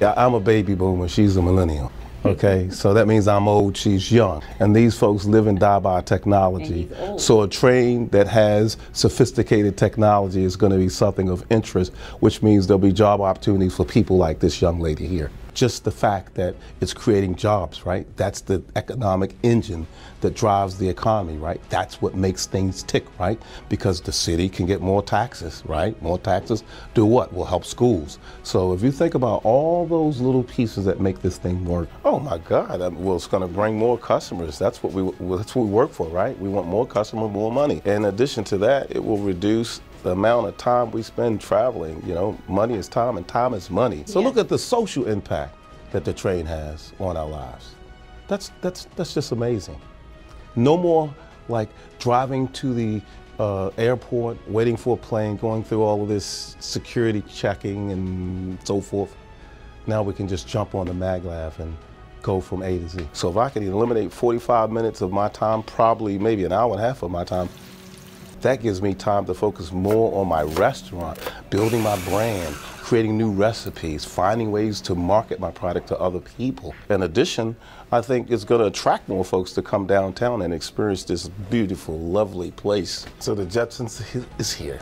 Yeah, I'm a baby boomer, she's a millennial. Okay, so that means I'm old, she's young. And these folks live and die by technology. So a train that has sophisticated technology is going to be something of interest, which means there'll be job opportunities for people like this young lady here. Just the fact that it's creating jobs, right? That's the economic engine that drives the economy, right? That's what makes things tick, right? Because the city can get more taxes, right? More taxes do what? Will help schools. So if you think about all those little pieces that make this thing work, oh my God, well, it's going to bring more customers. That's what we work for, right? We want more customers, more money. In addition to that, it will reduce the amount of time we spend traveling. You know, money is time and time is money. So look at the social impact that the train has on our lives. That's just amazing. No more like driving to the airport, waiting for a plane, going through all of this security checking and so forth. Now we can just jump on the Maglev and go from A to Z. So if I can eliminate 45 minutes of my time, probably maybe an hour and a half of my time, that gives me time to focus more on my restaurant, building my brand, creating new recipes, finding ways to market my product to other people. In addition, I think it's going to attract more folks to come downtown and experience this beautiful, lovely place. So the Jetsons is here.